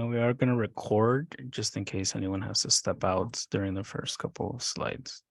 And we are going to record just in case anyone has to step out during the first couple of slides.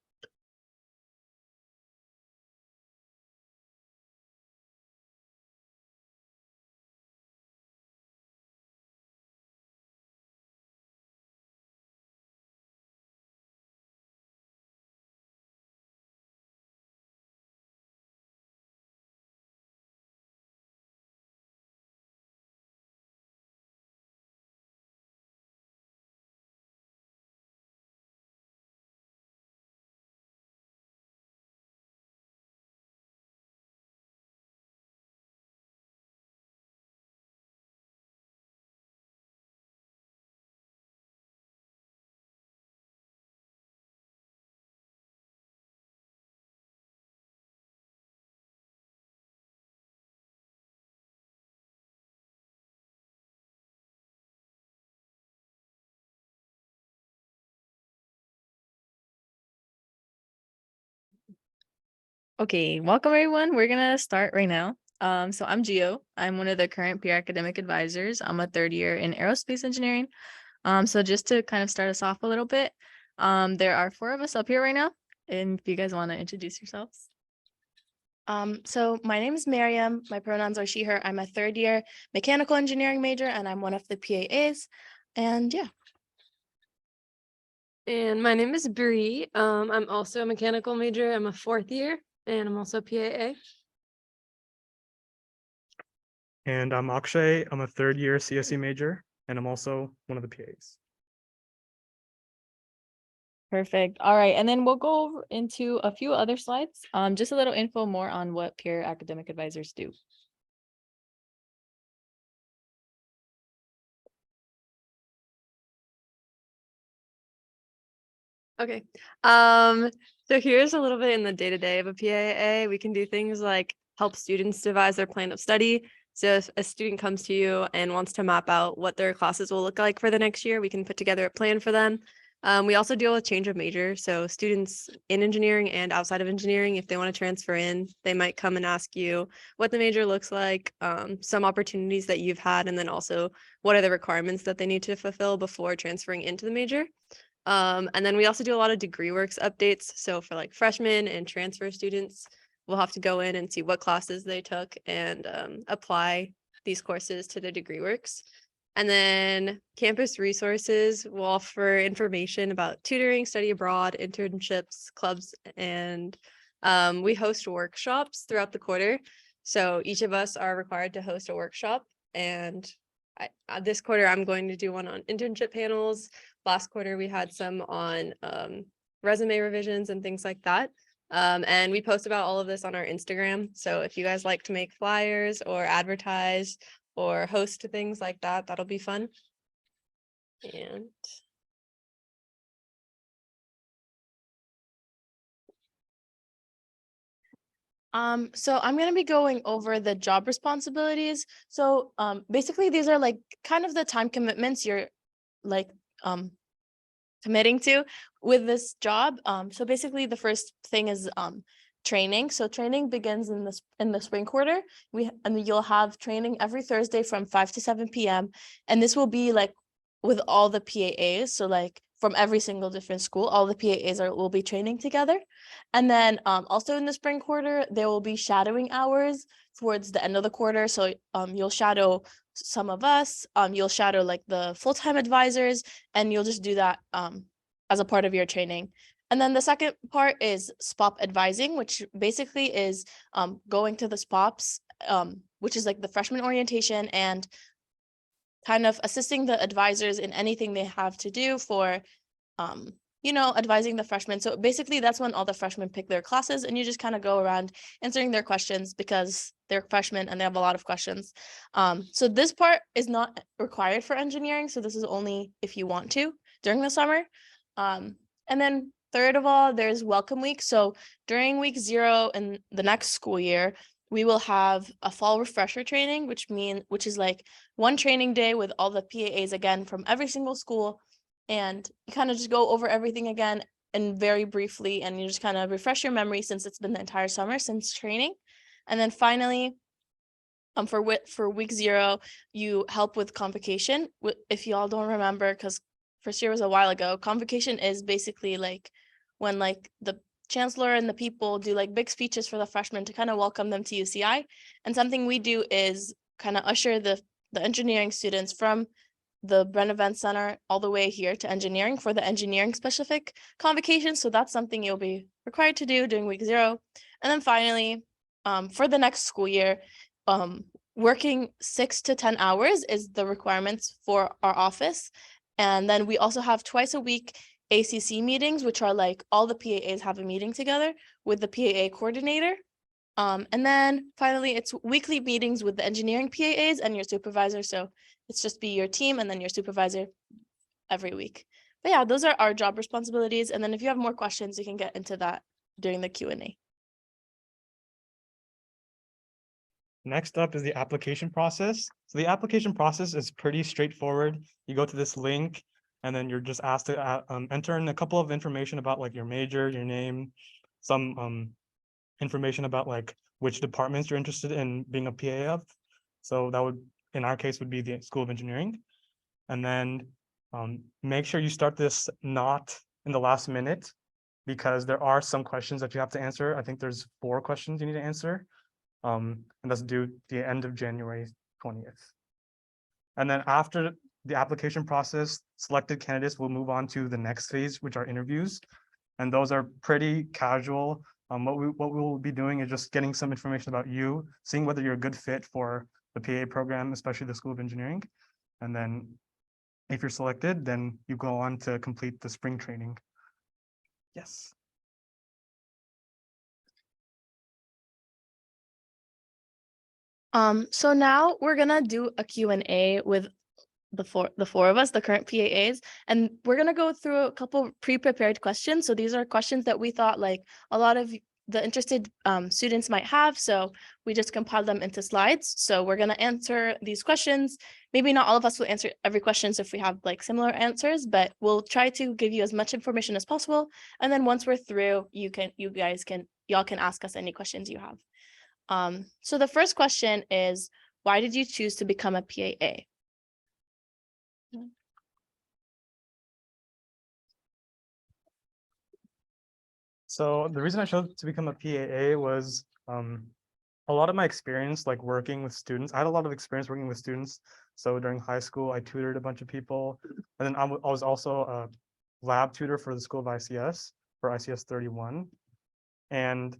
Okay, welcome everyone. We're gonna start right now. So I'm Gio. I'm one of the current peer academic advisors. I'm a third year in aerospace engineering. So just to kind of start us off a little bit, there are 4 of us up here right now. And if you guys want to introduce yourselves. So my name is Miriam. My pronouns are she, her. I'm a third year mechanical engineering major and I'm one of the PAAs. And yeah. And my name is Bree. I'm also a mechanical major. I'm a 4th year and I'm also a PAA. And I'm Akshay. I'm a third year CSE major, and I'm also one of the PAs. Perfect. All right, and then we'll go over into a few other slides. Just a little info more on what peer academic advisors do. Okay. So here's a little bit in the day-to-day of a PAA. We can do things like help students devise their plan of study. So if a student comes to you and wants to map out what their classes will look like for the next year, we can put together a plan for them. We also deal with change of major. So students in engineering and outside of engineering, if they want to transfer in, they might come and ask you what the major looks like, some opportunities that you've had, and then also what are the requirements that they need to fulfill before transferring into the major. And then we also do a lot of degree works updates. So for like freshmen and transfer students, we'll have to go in and see what classes they took and apply these courses to their degree works. And then campus resources will offer information about tutoring, study abroad, internships, clubs, and we host workshops throughout the quarter. So each of us are required to host a workshop. And this quarter, I'm going to do one on internship panels. Last quarter, we had some on resume revisions and things like that. And we post about all of this on our Instagram. So if you guys like to make flyers or advertise or host things like that, that'll be fun. And so I'm going to be going over the job responsibilities. So basically these are like kind of the time commitments you're like committing to with this job. So basically the first thing is training. So training begins in the spring quarter. And you'll have training every Thursday from 5 to 7 p.m. And this will be like with all the PAAs. So like from every single different school, all the PAAs will be training together. And then also in the spring quarter, there will be shadowing hours towards the end of the quarter. So you'll shadow some of us, you'll shadow like the full-time advisors, and you'll just do that as a part of your training. And then the second part is SPOP advising, which basically is going to the SPOPs, which is like the freshman orientation, and kind of assisting the advisors in anything they have to do for advising the freshmen. So basically that's when all the freshmen pick their classes, and you just kind of go around answering their questions because they're freshmen and they have a lot of questions. So this part is not required for engineering. So this is only if you want to during the summer. And then third of all, there's welcome week. So during week 0 in the next school year, we will have a fall refresher training, which is like one training day with all the PAAs again from every single school. And you kind of just go over everything again and very briefly, and you just kind of refresh your memory since it's been the entire summer since training. And then finally, for week 0, you help with convocation. If you all don't remember, because first year was a while ago, convocation is basically like when like the chancellor and the people do like big speeches for the freshmen to kind of welcome them to UCI. And something we do is kind of usher the engineering students from the Brenn Event Center all the way here to engineering for the engineering specific convocation. So that's something you'll be required to do during week 0. And then finally, for the next school year, working 6 to 10 hours is the requirements for our office. And then we also have twice a week ACC meetings, which are like all the PAAs have a meeting together with the PAA coordinator. And then finally, it's weekly meetings with the engineering PAAs and your supervisor. So it's just be your team and then your supervisor every week. But yeah, those are our job responsibilities. And then if you have more questions, you can get into that during the Q&A. Next up is the application process. So the application process is pretty straightforward. You go to this link and then you're just asked to enter in a couple of information about like your major, your name, some information about like which departments you're interested in being a PA of. So that would, in our case, would be the School of Engineering. And then make sure you start this not in the last minute, because there are some questions that you have to answer. I think there's 4 questions you need to answer. And that's due the end of January 20th. And then after the application process, selected candidates will move on to the next phase, which are interviews. And those are pretty casual. What we will be doing is just getting some information about you, seeing whether you're a good fit for the PA program, especially the School of Engineering. And then if you're selected, then you go on to complete the spring training. Yes. So now we're gonna do a Q&A with the four of us, the current PAAs, and we're gonna go through a couple pre-prepared questions. So these are questions that we thought like a lot of the interested students might have. So we just compiled them into slides. So we're gonna answer these questions. Maybe not all of us will answer every question if we have like similar answers, but we'll try to give you as much information as possible. And then once we're through, y'all can ask us any questions you have. So the first question is, why did you choose to become a PAA? So the reason I chose to become a PAA was a lot of my experience like working with students. I had a lot of experience working with students. So during high school, I tutored a bunch of people. And then I was also a lab tutor for the School of ICS, for ICS 31. And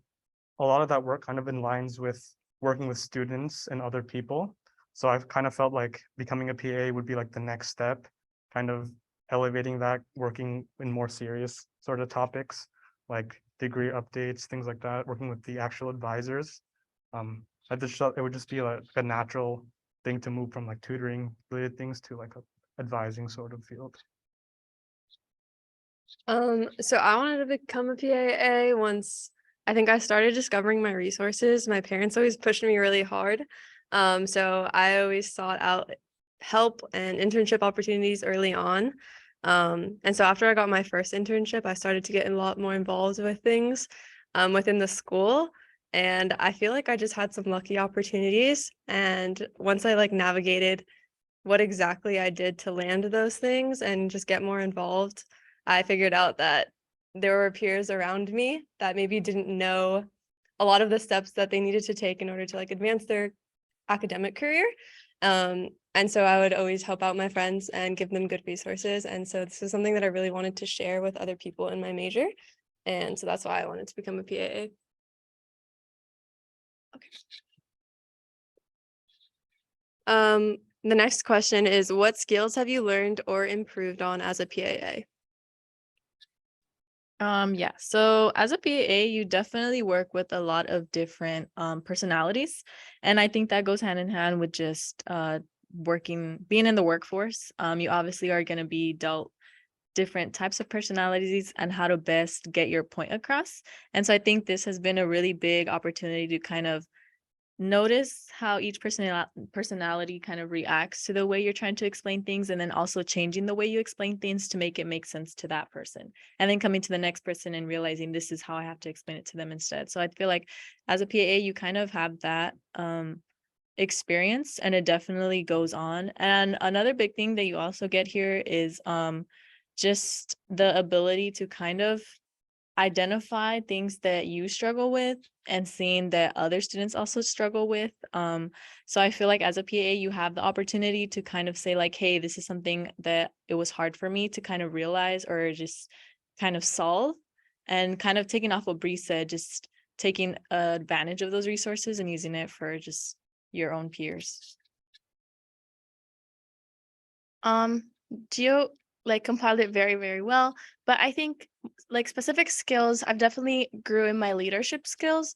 a lot of that work kind of aligns with working with students and other people. So I've kind of felt like becoming a PA would be like the next step, kind of elevating that, working in more serious sort of topics, like degree updates, things like that, working with the actual advisors. I just thought it would just be like a natural thing to move from like tutoring related things to like a advising sort of field. So I wanted to become a PAA once I think I started discovering my resources. My parents always pushed me really hard. So I always sought out help and internship opportunities early on. And so after I got my first internship, I started to get a lot more involved with things within the school. And I feel like I just had some lucky opportunities. And once I like navigated what exactly I did to land those things and just get more involved, I figured out that there were peers around me that maybe didn't know a lot of the steps that they needed to take in order to like advance their academic career. And so I would always help out my friends and give them good resources. And so this is something that I really wanted to share with other people in my major. And so that's why I wanted to become a PAA. Okay. The next question is, what skills have you learned or improved on as a PAA? Yeah, so as a PAA, you definitely work with a lot of different personalities. And I think that goes hand in hand with just being in the workforce. You obviously are going to be dealt different types of personalities and how to best get your point across. And so I think this has been a really big opportunity to kind of notice how each personality kind of reacts to the way you're trying to explain things, and then also changing the way you explain things to make it make sense to that person, and then coming to the next person and realizing this is how I have to explain it to them instead. So I feel like as a PAA, you kind of have that experience, and it definitely goes on. And another big thing that you also get here is just the ability to kind of identify things that you struggle with and seeing that other students also struggle with. So I feel like as a PA, you have the opportunity to kind of say like, hey, this is something that it was hard for me to kind of realize or just kind of solve, and kind of taking off what Bree said, just taking advantage of those resources and using it for just your own peers. Geo like compiled it very, very well, but I think like specific skills, I've definitely grew in my leadership skills.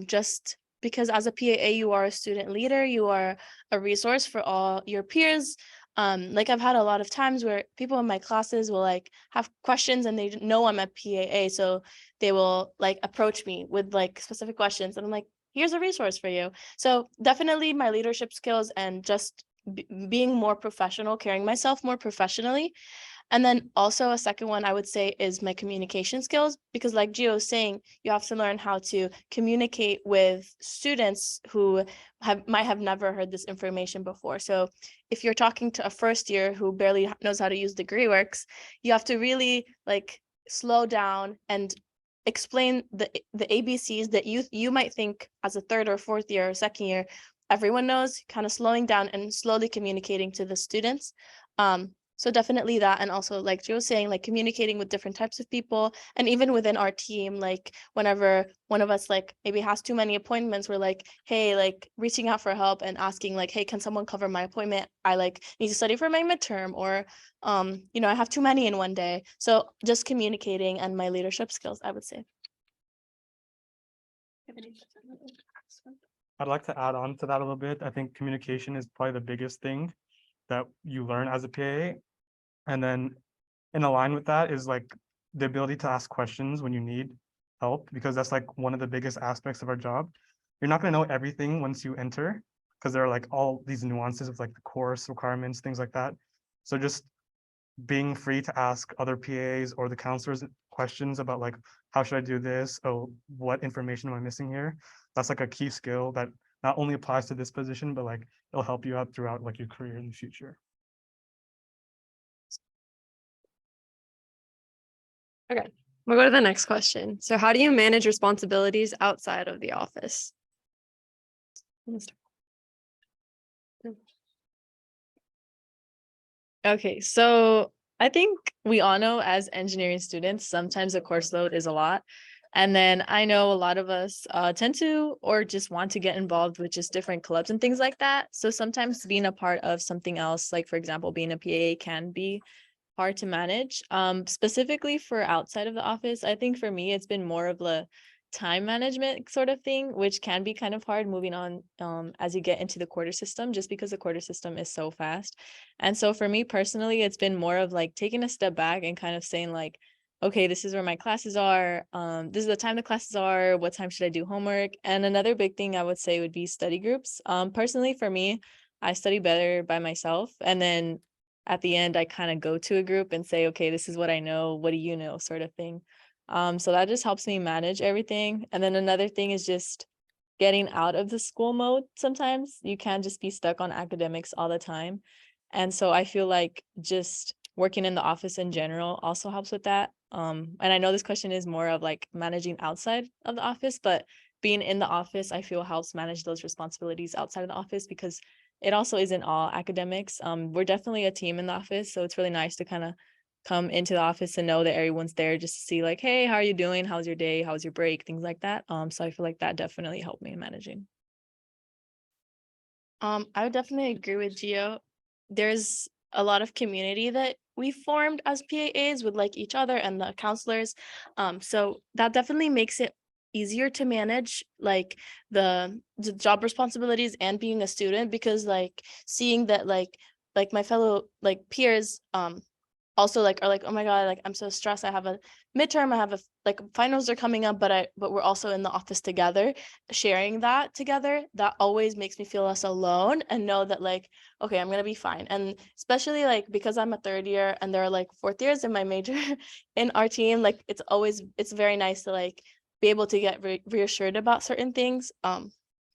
Just because as a PAA, you are a student leader, you are a resource for all your peers. Like I've had a lot of times where people in my classes will like have questions and they know I'm a PAA, so they will like approach me with like specific questions, and I'm like, here's a resource for you. So definitely my leadership skills and just being more professional, carrying myself more professionally. And then also a second one I would say is my communication skills, because like Gio was saying, you have to learn how to communicate with students who might have never heard this information before. So if you're talking to a first year who barely knows how to use DegreeWorks, you have to really like slow down and explain the ABCs that you might think as a third or fourth year or second year everyone knows, kind of slowing down and slowly communicating to the students. So definitely that. And also like Joe was saying, like communicating with different types of people, and even within our team, like whenever one of us like maybe has too many appointments, we're like, hey, like reaching out for help and asking like, hey, can someone cover my appointment? I like need to study for my midterm, or you know, I have too many in one day. So just communicating and my leadership skills, I would say. I'd like to add on to that a little bit. I think communication is probably the biggest thing that you learn as a PA. And then in line with that is like the ability to ask questions when you need help, because that's like one of the biggest aspects of our job. You're not going to know everything once you enter, because there are like all these nuances of like the course requirements, things like that. So just being free to ask other PAs or the counselors questions about like, how should I do this? Oh, what information am I missing here? That's like a key skill that not only applies to this position, but like it'll help you out throughout like your career in the future. Okay, we'll go to the next question. So how do you manage responsibilities outside of the office? Okay, so I think we all know as engineering students, sometimes the course load is a lot. And then I know a lot of us tend to or just want to get involved with just different clubs and things like that. So sometimes being a part of something else, like for example, being a PA can be hard to manage. Specifically for outside of the office, I think for me, it's been more of the time management sort of thing, which can be kind of hard moving on as you get into the quarter system, just because the quarter system is so fast. And so for me personally, it's been more of like taking a step back and kind of saying like, okay, this is where my classes are. This is the time the classes are. What time should I do homework? And another big thing I would say would be study groups. Personally, for me, I study better by myself. And then at the end, I kind of go to a group and say, okay, this is what I know. What do you know? Sort of thing. So that just helps me manage everything. And then another thing is just getting out of the school mode. Sometimes you can't just be stuck on academics all the time. And so I feel like just working in the office in general also helps with that. And I know this question is more of like managing outside of the office, but being in the office, I feel helps manage those responsibilities outside of the office, because it also isn't all academics. We're definitely a team in the office, so it's really nice to kind of come into the office and know that everyone's there just to see like, hey, how are you doing? How's your day? How's your break? Things like that. So I feel like that definitely helped me in managing. I would definitely agree with Gio. There's a lot of community that we formed as PAAs with like each other and the counselors. So that definitely makes it easier to manage like the job responsibilities and being a student, because like seeing that like my fellow like peers also like are like, oh my god, like I'm so stressed, I have a midterm, I have a like finals are coming up, but we're also in the office together, sharing that together, that always makes me feel less alone and know that like, okay, I'm gonna be fine. And especially like because I'm a third year and there are like fourth years in my major in our team, like it's very nice to like be able to get reassured about certain things.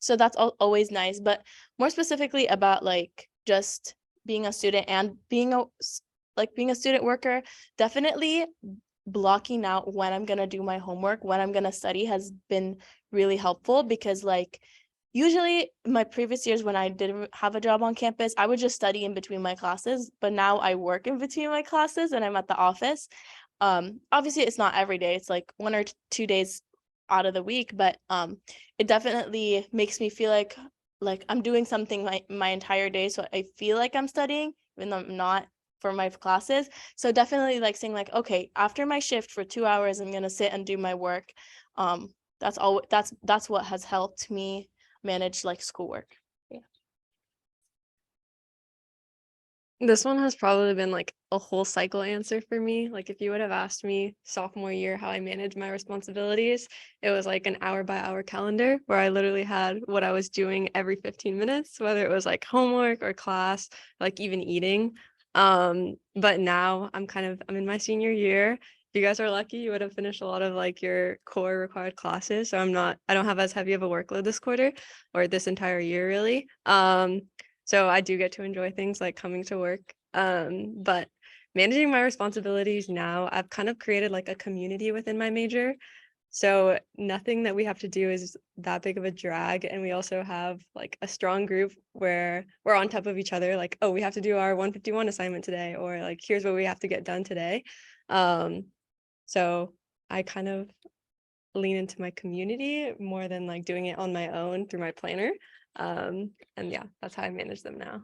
So that's always nice. But more specifically about like just being a student and being a student worker, definitely blocking out when I'm gonna do my homework, when I'm gonna study has been really helpful, because like usually my previous years when I didn't have a job on campus, I would just study in between my classes, but now I work in between my classes and I'm at the office. Obviously it's not every day, it's like 1 or 2 days out of the week, but it definitely makes me feel like I'm doing something my entire day, so I feel like I'm studying even though I'm not for my classes. So definitely like saying like, okay, after my shift for 2 hours, I'm gonna sit and do my work. That's what has helped me manage like schoolwork. This one has probably been like a whole cycle answer for me. Like if you would have asked me sophomore year how I managed my responsibilities, it was like an hour by hour calendar where I literally had what I was doing every 15 minutes, whether it was like homework or class, like even eating. But now I'm in my senior year. If you guys are lucky, you would have finished a lot of like your core required classes. So I don't have as heavy of a workload this quarter or this entire year really. So I do get to enjoy things like coming to work. But managing my responsibilities now, I've kind of created like a community within my major. So nothing that we have to do is that big of a drag. And we also have like a strong group where we're on top of each other. Like, oh, we have to do our 151 assignment today, or like, here's what we have to get done today. So I kind of lean into my community more than like doing it on my own through my planner. And yeah, that's how I manage them now.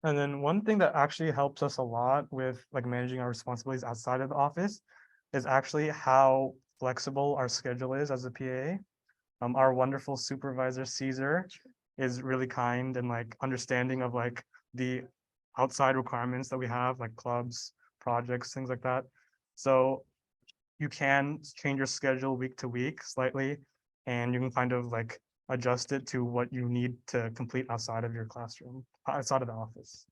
And then one thing that actually helps us a lot with like managing our responsibilities outside of the office is actually how flexible our schedule is as a PA. Our wonderful supervisor, Caesar, is really kind and like understanding of like the outside requirements that we have, like clubs, projects, things like that. So you can change your schedule week to week slightly, and you can kind of like adjust it to what you need to complete outside of your classroom, outside of the office.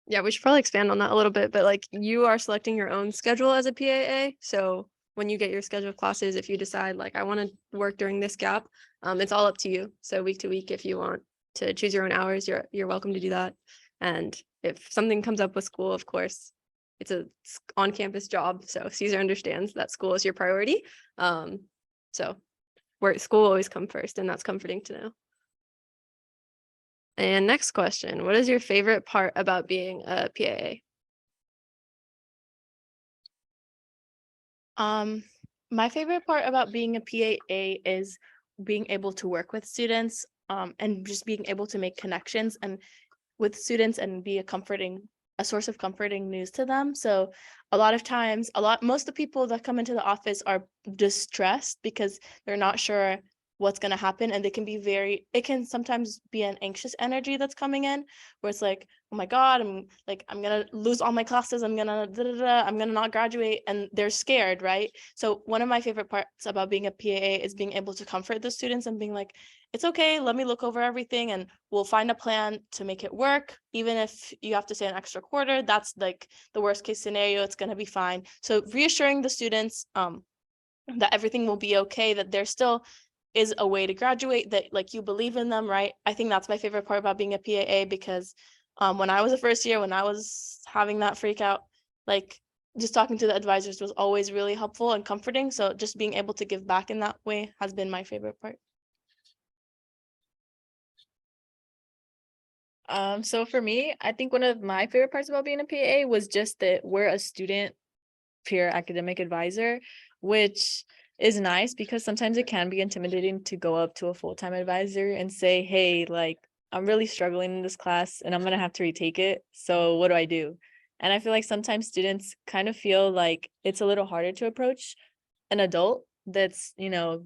Yeah, we should probably expand on that a little bit, but like you are selecting your own schedule as a PAA. So when you get your schedule of classes, if you decide like I want to work during this gap, it's all up to you. So week to week, if you want to choose your own hours, you're welcome to do that. And if something comes up with school, of course, it's a on-campus job. So Caesar understands that school is your priority. So where school always come first, and that's comforting to know. And next question, what is your favorite part about being a PAA? My favorite part about being a PAA is being able to work with students, and just being able to make connections and with students and be a source of comforting news to them. So a lot of times, most of the people that come into the office are distressed because they're not sure what's going to happen, and it can sometimes be an anxious energy that's coming in where it's like, oh my god, I'm gonna lose all my classes, I'm gonna not graduate, and they're scared, right? So one of my favorite parts about being a PAA is being able to comfort the students and being like, it's okay, let me look over everything and we'll find a plan to make it work. Even if you have to stay an extra quarter, that's like the worst case scenario, it's going to be fine. So reassuring the students that everything will be okay, that there still is a way to graduate, that like you believe in them, right? I think that's my favorite part about being a PAA, because when I was a first year, when I was having that freak out, like just talking to the advisors was always really helpful and comforting. So just being able to give back in that way has been my favorite part. So for me, I think one of my favorite parts about being a PA was just that we're a student peer academic advisor, which is nice because sometimes it can be intimidating to go up to a full-time advisor and say, hey, like, I'm really struggling in this class and I'm going to have to retake it. So what do I do? And I feel like sometimes students kind of feel like it's a little harder to approach an adult that's,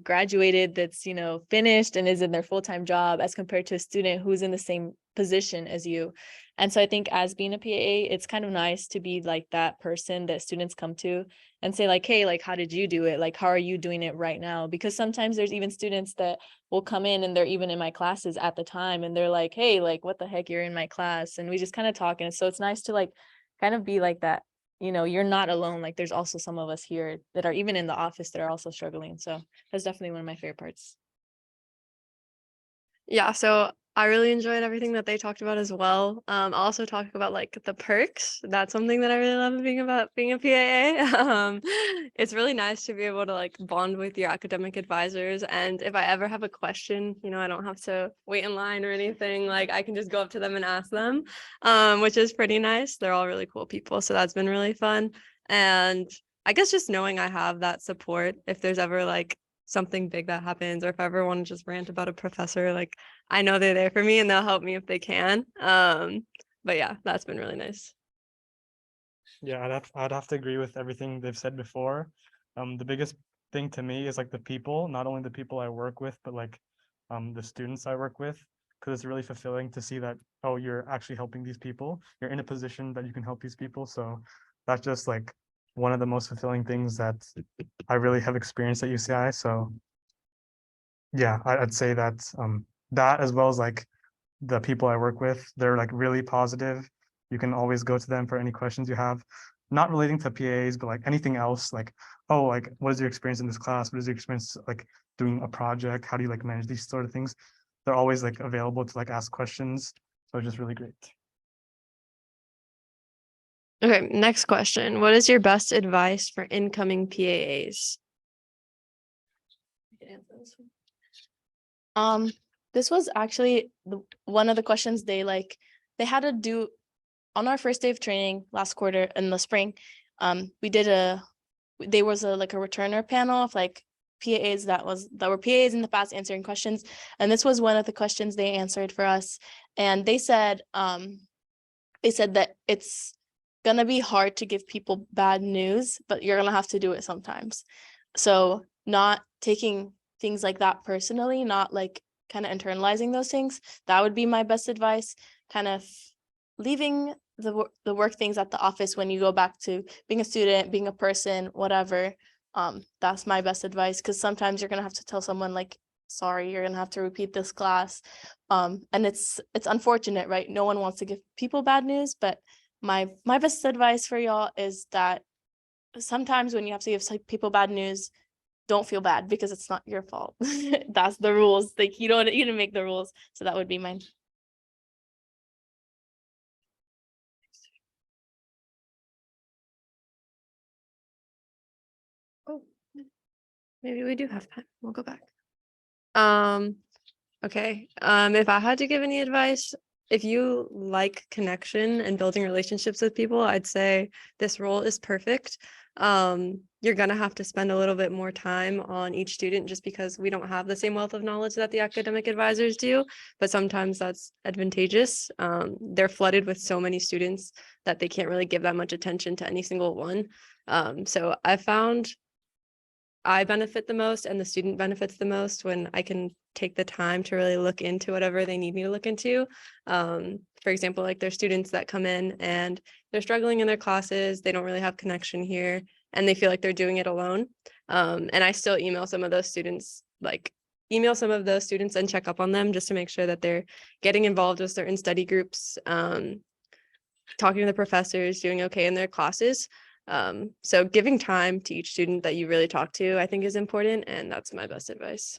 graduated, that's, finished and is in their full-time job as compared to a student who's in the same position as you. And so I think as being a PAA, it's kind of nice to be like that person that students come to and say like, hey, like, how did you do it? Like, how are you doing it right now? Because sometimes there's even students that will come in and they're even in my classes at the time and they're like, hey, like, what the heck, you're in my class? And we just kind of talk. And so it's nice to like kind of be like that, you know, you're not alone. Like there's also some of us here that are even in the office that are also struggling. So that's definitely one of my favorite parts. Yeah, so I really enjoyed everything that they talked about as well. I'll also talk about like the perks. That's something that I really love being a PAA. It's really nice to be able to like bond with your academic advisors. And if I ever have a question, you know, I don't have to wait in line or anything. Like I can just go up to them and ask them, which is pretty nice. They're all really cool people. So that's been really fun. And I guess just knowing I have that support if there's ever like something big that happens, or if I ever want to just rant about a professor, like I know they're there for me and they'll help me if they can. But yeah, that's been really nice. Yeah, I'd have to agree with everything they've said before. The biggest thing to me is like the people, not only the people I work with, but like the students I work with, because it's really fulfilling to see that, oh, you're actually helping these people. You're in a position that you can help these people. So that's just like one of the most fulfilling things that I really have experienced at UCI. So yeah, I'd say that that as well as like the people I work with, they're like really positive. You can always go to them for any questions you have, not relating to PAs, but like anything else, like, oh, like what is your experience in this class? What is your experience like doing a project? How do you like manage these sort of things? They're always like available to like ask questions. So it's just really great. Okay, next question. What is your best advice for incoming PAAs? This was actually one of the questions they had to do on our first day of training last quarter in the spring. There was a returner panel of like PAs that were PAs in the past answering questions, and this was one of the questions they answered for us. And they said that it's gonna be hard to give people bad news, but you're gonna have to do it sometimes. So not taking things like that personally, not like kind of internalizing those things. That would be my best advice. Kind of leaving the work things at the office when you go back to being a student, being a person, whatever. That's my best advice, because sometimes you're gonna have to tell someone like, sorry, you're gonna have to repeat this class. And it's unfortunate, right? No one wants to give people bad news, but my best advice for y'all is that sometimes when you have to give people bad news, don't feel bad, because it's not your fault. That's the rules. Like you didn't make the rules. So that would be mine. Oh, maybe we do have time. We'll go back. Okay. If I had to give any advice, if you like connection and building relationships with people, I'd say this role is perfect. You're gonna have to spend a little bit more time on each student just because we don't have the same wealth of knowledge that the academic advisors do, but sometimes that's advantageous. They're flooded with so many students that they can't really give that much attention to any single one. So I found I benefit the most and the student benefits the most when I can take the time to really look into whatever they need me to look into. For example, like there's students that come in and they're struggling in their classes, they don't really have connection here, and they feel like they're doing it alone. And I still email some of those students, and check up on them just to make sure that they're getting involved with certain study groups, talking to the professors, doing okay in their classes. So giving time to each student that you really talk to, I think is important, and that's my best advice.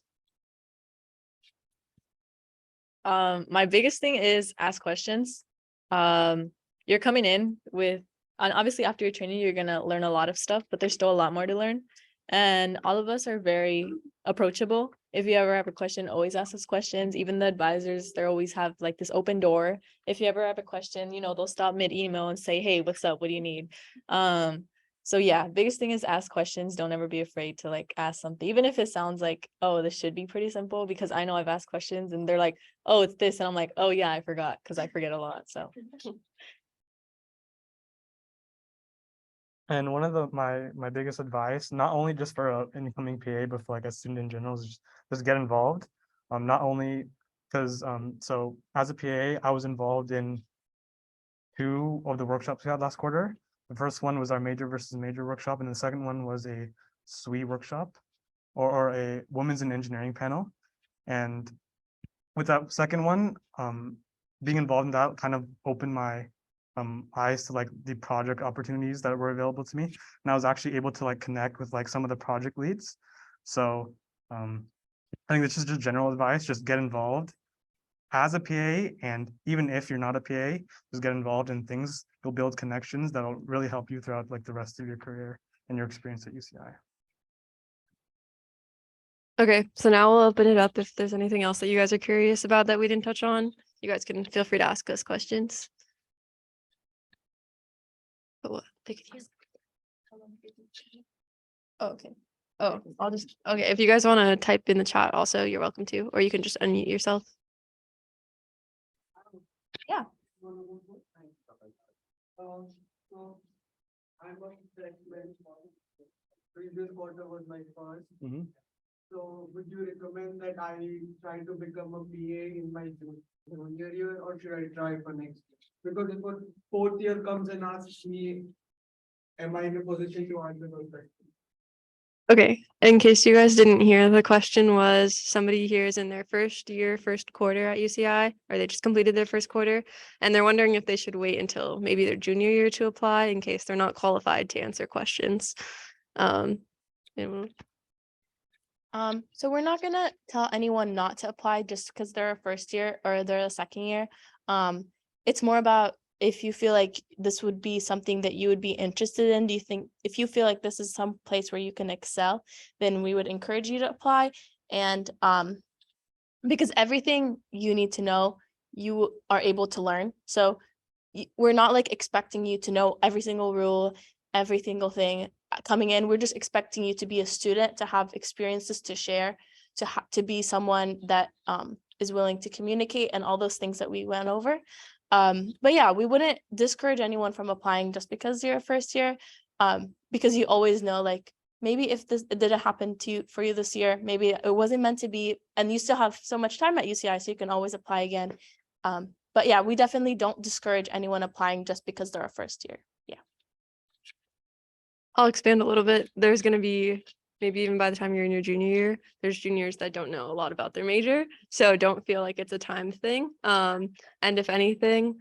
My biggest thing is ask questions. You're coming in with, and obviously after your training, you're gonna learn a lot of stuff, but there's still a lot more to learn. And all of us are very approachable. If you ever have a question, always ask us questions. Even the advisors, they always have like this open door. If you ever have a question, you know, they'll stop mid-email and say, hey, what's up? What do you need? So yeah, biggest thing is ask questions. Don't ever be afraid to like ask something, even if it sounds like, oh, this should be pretty simple, because I know I've asked questions and they're like, oh, it's this. And I'm like, oh yeah, I forgot, because I forget a lot. So And one of my biggest advice, not only just for an incoming PA, but for like a student in general, is just get involved. Not only because so as a PA, I was involved in 2 of the workshops we had last quarter. The first one was our major versus major workshop, and the second one was a SWE workshop, or a women's in engineering panel. And with that second one, being involved in that kind of opened my eyes to like the project opportunities that were available to me. And I was actually able to like connect with like some of the project leads. So I think this is just general advice, just get involved as a PA. And even if you're not a PA, just get involved in things. You'll build connections that'll really help you throughout like the rest of your career and your experience at UCI. Okay, so now we'll open it up if there's anything else that you guys are curious about that we didn't touch on. You guys can feel free to ask us questions. But what they could hear. Oh, okay. Oh, I'll just okay. If you guys want to type in the chat also, you're welcome to, or you can just unmute yourself. Yeah. Previous quarter was my first. Mhm. So would you recommend that I try to become a PA in my junior year, or should I try for next year? Because if a fourth year comes and asks me, am I in a position to answer those questions? Okay, in case you guys didn't hear, the question was somebody here is in their first year, first quarter at UCI, or they just completed their first quarter, and they're wondering if they should wait until maybe their junior year to apply in case they're not qualified to answer questions. And So we're not gonna tell anyone not to apply just because they're a first year or they're a second year. It's more about if you feel like this would be something that you would be interested in. Do you think if you feel like this is some place where you can excel, then we would encourage you to apply. And because everything you need to know, you are able to learn. So we're not like expecting you to know every single rule, every single thing coming in. We're just expecting you to be a student, to have experiences to share, to be someone that is willing to communicate and all those things that we went over. But yeah, we wouldn't discourage anyone from applying just because you're a first year, because you always know, like, maybe if this it didn't happen to you for you this year, maybe it wasn't meant to be, and you still have so much time at UCI, so you can always apply again. But yeah, we definitely don't discourage anyone applying just because they're a first year. Yeah. I'll expand a little bit. There's going to be maybe even by the time you're in your junior year, there's juniors that don't know a lot about their major. So don't feel like it's a time thing. And if anything,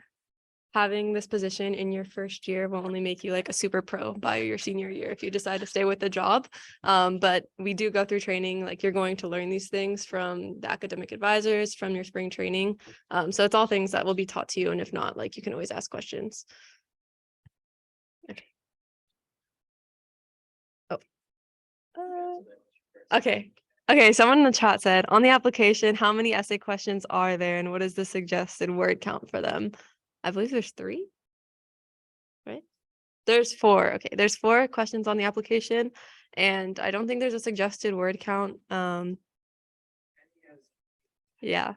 having this position in your first year will only make you like a super pro by your senior year if you decide to stay with the job. But we do go through training, like you're going to learn these things from the academic advisors, from your spring training. So it's all things that will be taught to you. And if not, like you can always ask questions. Okay. Okay. Okay, someone in the chat said, on the application, how many essay questions are there and what is the suggested word count for them? I believe there's 3, right? There's 4. Okay, there's 4 questions on the application, and I don't think there's a suggested word count. Yeah.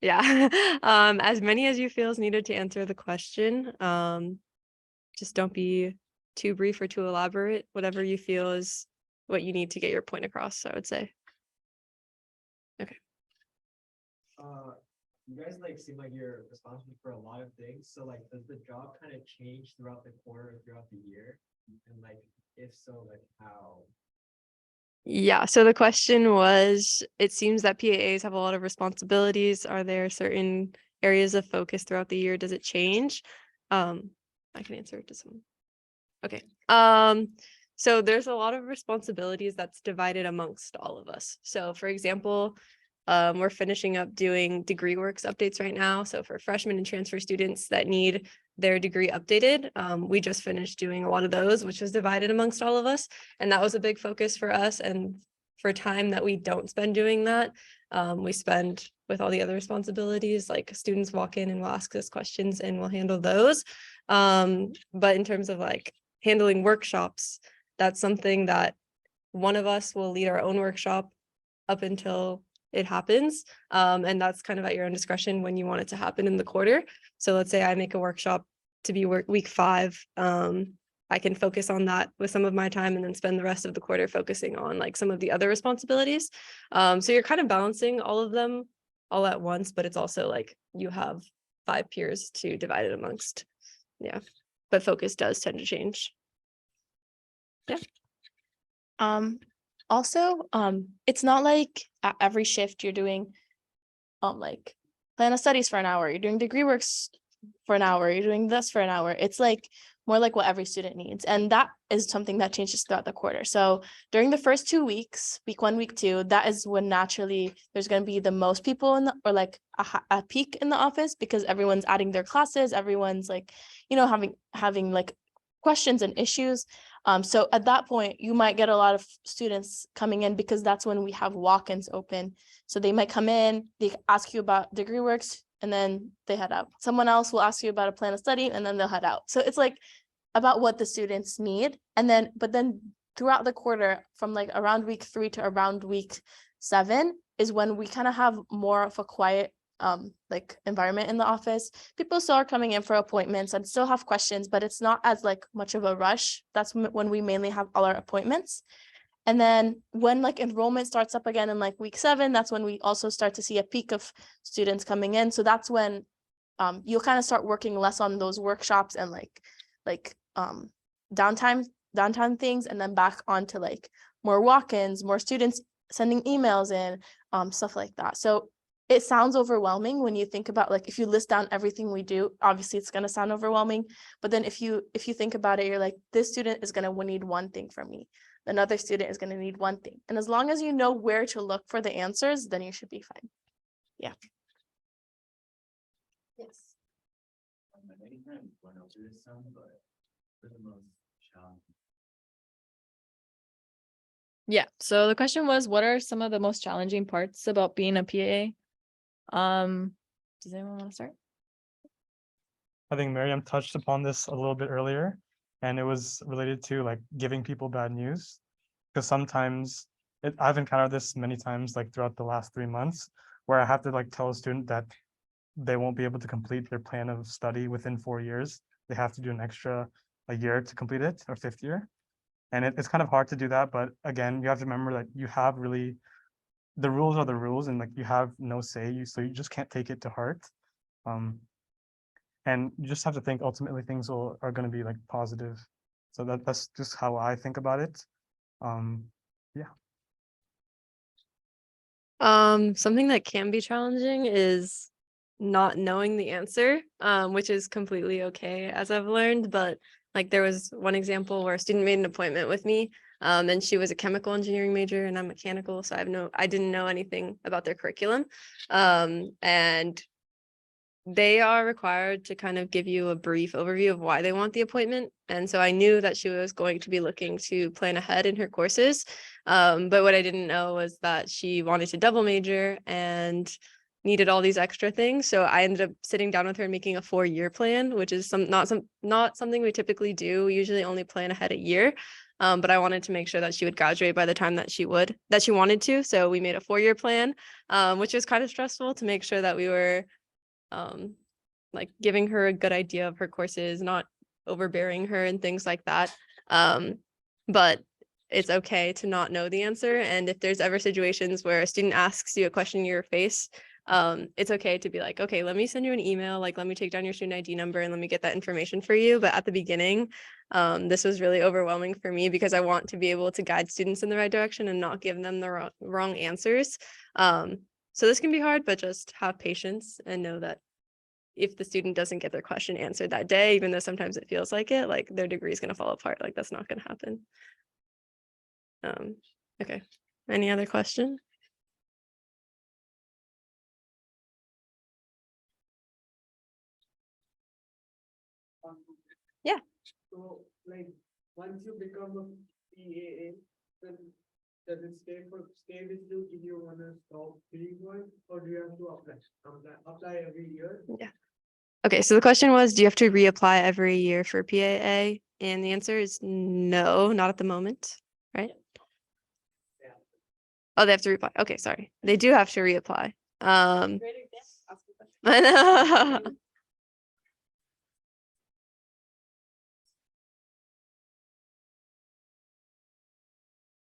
Yeah. As many as you feel is needed to answer the question. Just don't be too brief or too elaborate. Whatever you feel is what you need to get your point across, I would say. Okay. You guys like seem like you're responsible for a lot of things. So like, does the job kind of change throughout the quarter, throughout the year? And like, if so, like how? Yeah, so the question was, it seems that PAAs have a lot of responsibilities. Are there certain areas of focus throughout the year? Does it change? I can answer it to someone. Okay. So there's a lot of responsibilities that's divided amongst all of us. So for example, we're finishing up doing degree works updates right now. So for freshmen and transfer students that need their degree updated, we just finished doing a lot of those, which was divided amongst all of us. And that was a big focus for us. And for time that we don't spend doing that, we spend with all the other responsibilities, like students walk in and will ask us questions and we'll handle those. But in terms of like handling workshops, that's something that one of us will lead our own workshop up until it happens. And that's kind of at your own discretion when you want it to happen in the quarter. So let's say I make a workshop to be week 5. I can focus on that with some of my time and then spend the rest of the quarter focusing on like some of the other responsibilities. So you're kind of balancing all of them all at once, but it's also like you have 5 peers to divide it amongst. Yeah, but focus does tend to change. Yeah. Also, it's not like at every shift you're doing like plan of studies for an hour, you're doing degree works for an hour, you're doing this for an hour. It's like more like what every student needs. And that is something that changes throughout the quarter. So during the first 2 weeks, week 1, week 2, that is when naturally there's going to be the most people in the, or like a peak in the office, because everyone's adding their classes, everyone's like, you know, having like questions and issues. So at that point, you might get a lot of students coming in, because that's when we have walk-ins open. So they might come in, they ask you about degree works, and then they head out. Someone else will ask you about a plan of study, and then they'll head out. So it's like about what the students need. And then, but then throughout the quarter, from like around week 3 to around week 7 is when we kind of have more of a quiet like environment in the office. People still are coming in for appointments and still have questions, but it's not as like much of a rush. That's when we mainly have all our appointments. And then when like enrollment starts up again in like week 7, that's when we also start to see a peak of students coming in. So that's when you'll kind of start working less on those workshops and like downtime things, and then back onto like more walk-ins, more students sending emails in, stuff like that. So it sounds overwhelming when you think about, like, if you list down everything we do, obviously it's going to sound overwhelming. But then if you think about it, you're like, this student is going to need one thing from me. Another student is going to need one thing. And as long as you know where to look for the answers, then you should be fine. Yeah. Yes. Yeah. So the question was, what are some of the most challenging parts about being a PA? Does anyone want to start? I think Miriam touched upon this a little bit earlier, and it was related to like giving people bad news. Because sometimes I've encountered this many times, like throughout the last 3 months, where I have to like tell a student that they won't be able to complete their plan of study within 4 years. They have to do an extra a year to complete it, or 5th year. And it's kind of hard to do that. But again, you have to remember that you have really, the rules are the rules, and like you have no say, so you just can't take it to heart. And you just have to think ultimately things are going to be like positive. So that's just how I think about it. Yeah. Something that can be challenging is not knowing the answer, which is completely okay, as I've learned. But like there was one example where a student made an appointment with me, and she was a chemical engineering major and I'm mechanical, so I didn't know anything about their curriculum. And they are required to kind of give you a brief overview of why they want the appointment. And so I knew that she was going to be looking to plan ahead in her courses. But what I didn't know was that she wanted to double major and needed all these extra things. So I ended up sitting down with her and making a 4-year plan, which is not something we typically do. We usually only plan ahead a year. But I wanted to make sure that she would graduate by the time that she wanted to. So we made a 4-year plan, which was kind of stressful to make sure that we were like giving her a good idea of her courses, not overbearing her and things like that. But it's okay to not know the answer. And if there's ever situations where a student asks you a question in your face, it's okay to be like, okay, let me send you an email, like let me take down your student ID number and let me get that information for you. But at the beginning, this was really overwhelming for me because I want to be able to guide students in the right direction and not give them the wrong answers. So this can be hard, but just have patience and know that if the student doesn't get their question answered that day, even though sometimes it feels like it, like their degree is going to fall apart. Like that's not going to happen. Okay. Any other question? Yeah. So like once you become a PAA, then does it stay with you if you want to stop being one, or do you have to apply every year? Yeah. Okay, so the question was, do you have to reapply every year for PAA? And the answer is no, not at the moment, right? Yeah. Oh, they have to reapply. Okay, sorry. They do have to reapply. I know.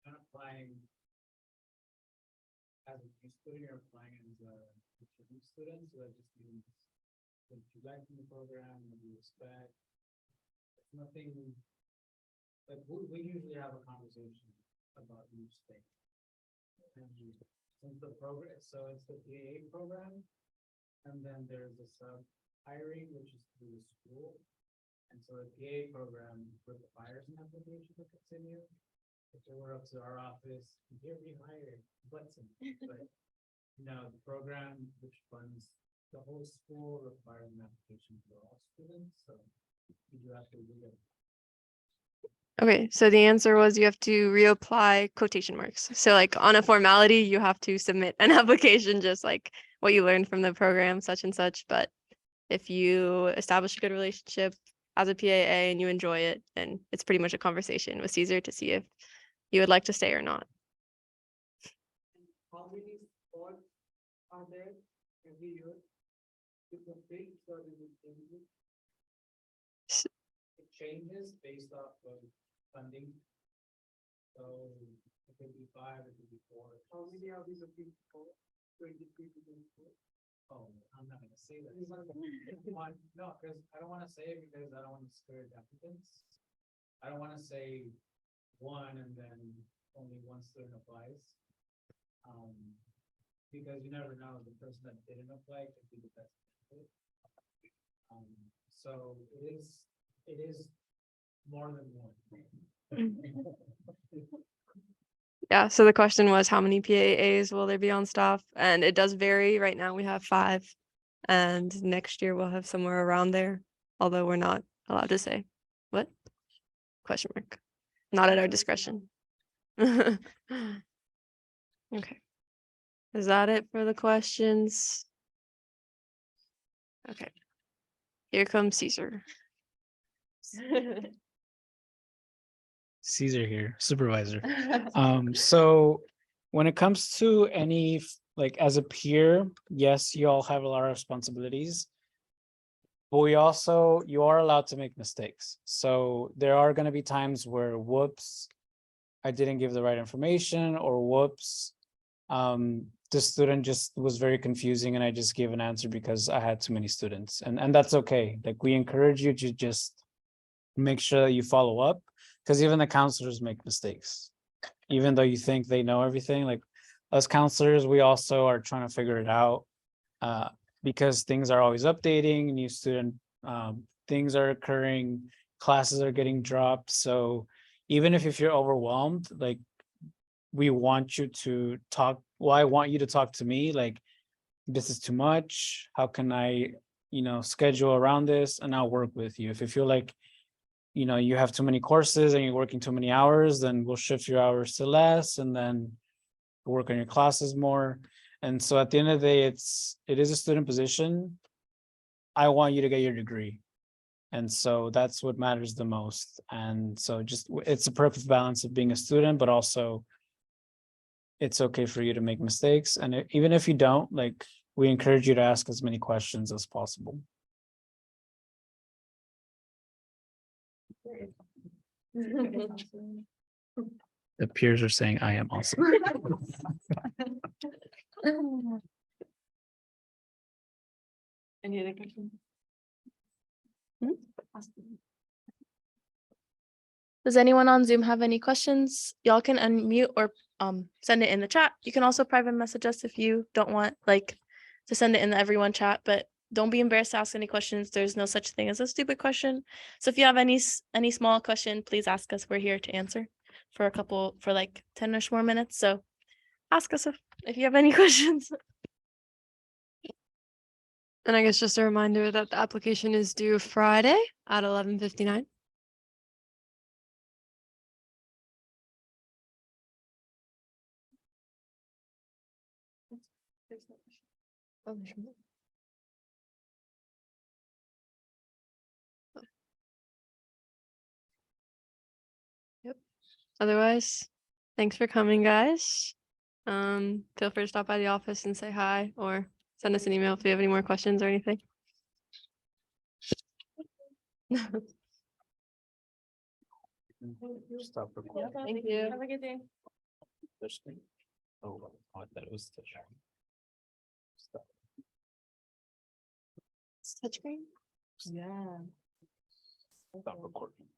Not applying as a new student, you're applying as a returning student, so that just means what you like from the program, what you expect. It's nothing, like we usually have a conversation about each thing. And since the program, so it's the PAA program, and then there's a hiring, which is through the school. And so the PA program requires an application to continue. If it were up to our office, here we hire Butson, but no, the program which funds the whole school requires an application for all students, so you do have to do it. Okay, so the answer was you have to reapply quotation marks. So like on a formality, you have to submit an application, just like what you learned from the program, such and such. But if you establish a good relationship as a PAA and you enjoy it, then it's pretty much a conversation with Caesar to see if you would like to stay or not. How many spots are there every year? Is it fixed or is it changing? It changes based off of funding. So it could be 5, it could be 4. How many are we looking for? 23 to 24? Oh, I'm not gonna say that. No, because I don't wanna say it because I don't wanna discourage applicants. I don't wanna say 1 and then only 1 student applies. Because you never know, the person that didn't apply could be the best candidate. So it is more than 1. Yeah, so the question was how many PAAs will there be on staff? And it does vary. Right now we have 5. And next year we'll have somewhere around there, although we're not allowed to say. What? Question mark. Not at our discretion. Okay. Is that it for the questions? Okay. Here comes Caesar. Caesar here, supervisor. So when it comes to any, like as a peer, yes, you all have a lot of responsibilities. But you are allowed to make mistakes. So there are gonna be times where whoops, I didn't give the right information, or whoops, the student just was very confusing and I just gave an answer because I had too many students, and that's okay. Like we encourage you to just make sure that you follow up, because even the counselors make mistakes. Even though you think they know everything, like us counselors, we also are trying to figure it out. Because things are always updating, new student things are occurring, classes are getting dropped. So even if you're overwhelmed, like we want you to talk. Well, I want you to talk to me like, this is too much. How can I, schedule around this? And I'll work with you. If you feel like, you have too many courses and you're working too many hours, then we'll shift your hours to less and then work on your classes more. And so at the end of the day, it is a student position. I want you to get your degree. And so that's what matters the most. And so it's a perfect balance of being a student, but also it's okay for you to make mistakes. And even if you don't, like, we encourage you to ask as many questions as possible. The peers are saying I am awesome. Any other questions? Does anyone on Zoom have any questions? Y'all can unmute or send it in the chat. You can also private message us if you don't want to send it in the everyone chat, but don't be embarrassed to ask any questions. There's no such thing as a stupid question. So if you have any small question, please ask us. We're here to answer for like 10-ish more minutes. So ask us if you have any questions. And I guess just a reminder that the application is due Friday at 11:59. Yep. Otherwise, thanks for coming, guys. Feel free to stop by the office and say hi or send us an email if you have any more questions or anything. Stop recording. Thank you. Have a good day. Oh, I thought it was touch. Touchscreen? Yeah. Stop recording.